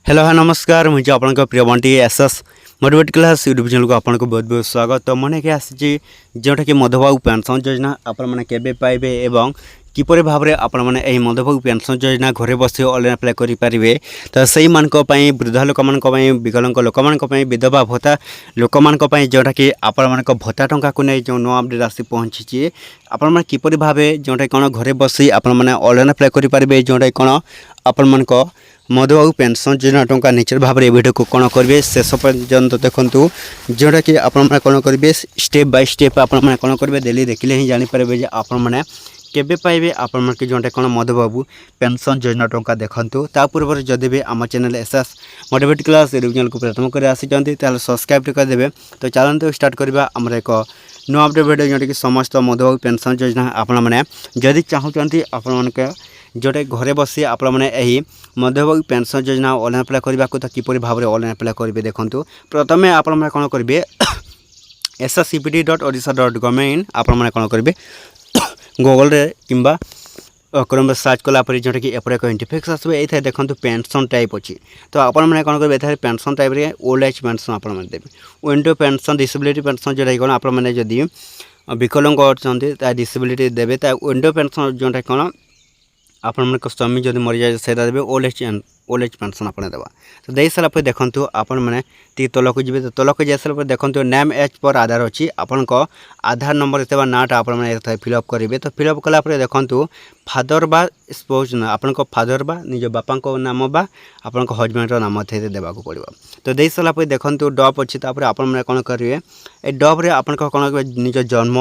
Hello हाँ नमस्कार मुझे आपन प्रिय Bunty SS motivate class YouTube channel को आपको बहुत बहुत स्वागत। तो मन के आसी जोटा कि मधुबाबू पेंशन योजना आपण मैंने केबे पाइबे एवं किपर भाव में आपण मैंने मधुबाबू पेंशन योजना घरे बस ऑनलाइन अप्लाई करेंगे। तो सही मान वृद्धा लोक विकलांग लोक विधवा भत्ता लोक जोटा कि आपण मान भत्ता टंका को नहीं जो नुआ अपडेट आसी पहुँची आपण मैंने किपर भाव जोटा कौन घरे बस आपण मैंने ऑनलाइन अप्लाई करेंगे जोटा कौन आपण मान मधुबाबू पेंशन योजना टंका निश्चित भाव में वीडियो को कौन करेंगे शेष पर्यंत देखूँ जोटा कि आपण कौन करेंगे स्टेप बाय स्टेप आपण मैंने कौन करेंगे डेली देखिले ही जानीपारे आपण मैंने केबे पाइबे आपण मन के जोटा कौन मधुबाबू पेंशन योजना टंका देखूँ। ता पूर्व जदि भी आम channel SS motivate class YouTube channel को प्रथम कर आसी सब्सक्राइब करदे। तो चलते स्टार्ट करवा आमर एक नुआ अपडेट वीडियो जोटा कि समस्त मधुबाबू पेंशन योजना आपण मैंने जदि चाहूँगी आपण मन जोटा घरे बसी आपण मैंने मधुबाबू पेंशन योजना ऑनलाइन अप्लाई करने को तो किपर भाव में ऑनलाइन अप्लाई करेंगे देखूँ। प्रथम आपण मैंने कौन करेंगे sscpd.odisha.gov आपण मैंने कौन करेंगे गूगल रे किंबा क्रोम सर्च कलापर जोटा कि एपर एक इंटरफेस आसो ये देखो पेंशन टाइप अच्छी। तो आपण मैंने कौन करेंगे पेंशन टाइप रे ओल्ड एज पेंशन आप देते विंडो पेंशन डिसेबिलिटी पेंशन जोटा कौन आप जदि विकलांग अच्छा डिसेबिलिटी देवे विंडो पेंशन जोटा कौन आपण स्वामी जब मरी जाए से देवे ओल्ड एज पेंशन आप देवा। तो दे सारापर देखूँ आपण मैंने टी तलक जी तो तलक जा सारापर देखूँ नेम एज पर आधार अच्छी आपण आधार नंबर ये नाटा आप फिलअप करेंगे। तो फिलअप कलापर देखूँ फादर बा स्पोज ना आपण फादर बा निज बापा नाम बा आपण हजबैंड नाम थे देवाक पड़ो। तो दे सारापर देखूँ डप अच्छी आप कौन करेंगे ये डब्रे आप कौन निज जन्म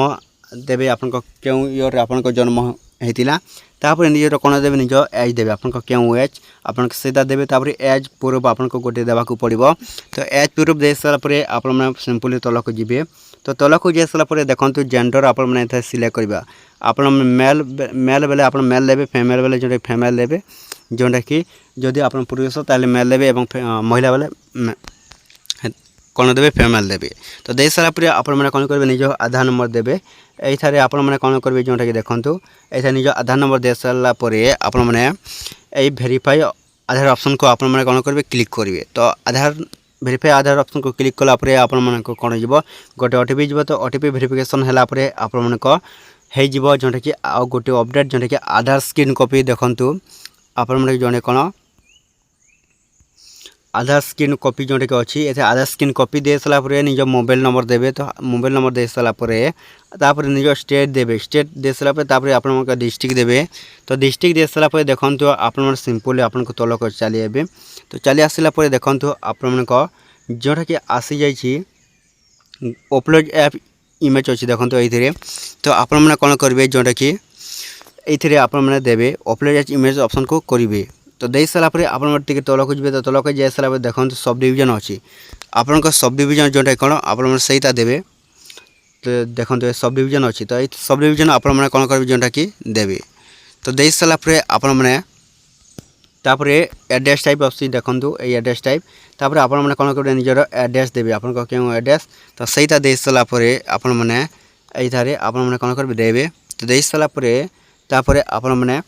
देवे आप क्यों ईयर आप जन्म होता तापर निजर कौन देवे निज एज देवे आप क्यों एज आप देवे तापर एज प्रूफ आपको गोटे देवाक पड़ो। तो एज प्रूफ दे सारापर आप सिंपली तलक जी। तो तलक जा सारापर देखूँ जेंडर आप सिलेक्ट करवा आप मेल बेले आप मेल देवे फेमेल बेले जो फेमेल देवे जोटा कि जदि आप पुरुष ताले मेल देवे और महिला बेले कौन देवे फेमेल देवे। तो दे सारापर आप कौन करेंगे निज आधार नंबर देवे ये आप कौन करेंगे जोटा कि देखूँ ये निज आधार नंबर दे सारापर आप भेरीफाई आधार ऑप्शन को आप कौन करेंगे क्लिक करेंगे। तो आधार भेरीफाई आधार ऑप्शन को क्लिक कलापर आप कौन हो गोटे ओटीपी जीव। तो ओटीपी भेरिफिकेशन है आप जोटा कि गोटे अपडेट जोटा कि आधार स्क्रीन कॉपी देखूँ आप जड़े कौन आधार स्क्रीन कॉपी जोटा कि अच्छी ये आधार स्क्रीन कॉपी दे सारापर निज मोबाइल नंबर देवे। तो मोबाइल नंबर दे सारापर निज स्टेट देवे स्टेट दे सारापर आप डिस्ट्रिक्ट देवे। तो डिस्ट्रिक्ट दे सारापर देखूँ आप सिंपली आप तलक चलिए। तो चली आसला देखूँ आप जोटा कि आसी जाइए अपलोड ऐप इमेज अच्छी देखो ये। तो आप कौन करेंगे जोटा कि ये आप देवे अपलोड एज इमेज ऑप्शन को करेंगे। तो दे सारापर आप तलक जी। तो तलक जा सारापर देखो सब डिविजन अच्छी आपण सब डिविजन जोटा कौन आप सहीटा देवे। तो देखो सब डिविजन अच्छी तो ये सब डिविजन आप कौन करेंगे जोटा कि देवे। तो दे सारापर आप तापर एड्रेस टाइप अच्छी देखो एड्रेस टाइप तापर आप कौन करेंगे निजर एड्रेस देवे आप क्यों एड्रेस। तो सहीटा दे सारापर आप कौन करेंगे देवे। तो दे सारापर तापर आप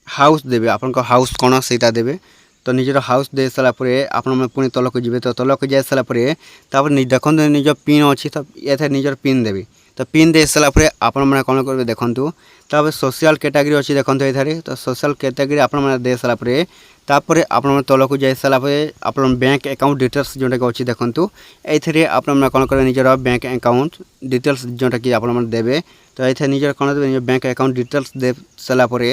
हाउस देवे आप हाउस कौन सहीटा देवे। तो निजर हाउस दे सारापर आप पुणी तलक जी। तो तलक जा सारापर देखो निज पिन अच्छी तो ये निजर पिन देवी। तो पिन दे सारापर आप कौन करेंगे देखूँ तापर सोशल कैटेगरी अच्छी देखो ये। तो सोशल कैटेगरी आप दे सारापर तापर आप तलक जा सारापर आप बैंक अकाउंट डिटेल्स जोटा कि अच्छी देखूँ ये आप कौन करेंगे निजर बैंक अकाउंट डिटेल्स जोटा कि आप देवे। तो ये निजर कौन देवे बैंक अकाउंट डिटेल्स दे सारापर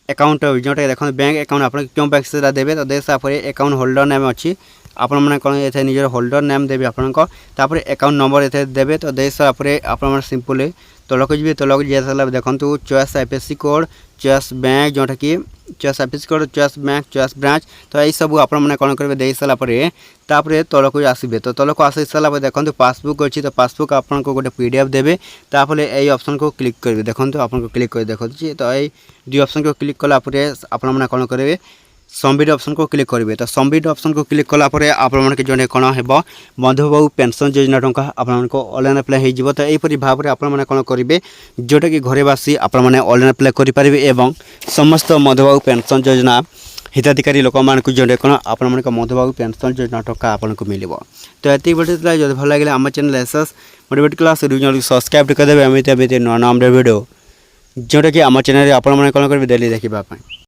अकाउंट जोटा देखो बैंक अकाउंट आप क्यों बैंक से देवे। तो दे सारापर अकाउंट होल्डर नेम अच्छी आप कौन ये निजर होल्डर नेम देवे आपपर अकाउंट नंबर ये देवे। तो दे सारापर आप सिंपली तलक जी। तलक जा सारा देखो choice IFSC code choice bank जोटा कि choice IFSC code choice bank choice branch. तो यही सब आप कौन करेंगे दे सारापर तापर तलक आसबे। तो तलक आस सारापर देखो पासबुक अच्छी। तो पासबुक आपको गोटे पीडीएफ देवे तापर यही ऑप्शन को क्लिक करेंगे देखो आपको क्लिक कर देखो। तो यही डी ऑप्शन को क्लिक कलापर आप कौन करेंगे सबमिट ऑप्शन को क्लिक करेंगे। तो सबमिट ऑप्शन को क्लिक कलापर आप जो कौन हो मधुबाबू पेंशन योजना टंका आपको ऑनलाइन अप्लाई हो। तो यहीपरि भाव में आप कौन करेंगे जोटा कि घरे बसी आप ऑनलाइन अप्लाई करेंगे एवं समस्त मधुबाबू पेंशन योजना ହିତାଧିକାରୀ ଲୋକମାନଙ୍କୁ ଯେଉଁଟା କ'ଣ ଆପଣମାନଙ୍କ ମଧୁବାବୁ ପେନ୍ସନ୍ ଯୋଜନା ଟଙ୍କା ଆପଣଙ୍କୁ ମିଳିବ। ତ ଏତିକି ଭିଡ଼ିଓ ଥିଲା। ଯଦି ଭଲ ଲାଗିଲା ଆମ ଚ୍ୟାନେଲ୍ ଏସ୍ଏସ୍ ମୋଟିଭେଟ୍ କ୍ଲାସ୍ ଚ୍ୟାନେଲକୁ ସବସ୍କ୍ରାଇବ୍ କରିଦେବେ। ଏମିତି ନୂଆ ନୂଆ ଭିଡ଼ିଓ ଯେଉଁଟାକି ଆମ ଚ୍ୟାନେଲ୍ରେ ଆପଣମାନେ କ'ଣ କରିବେ ଡେଲି ଦେଖିବା ପାଇଁ।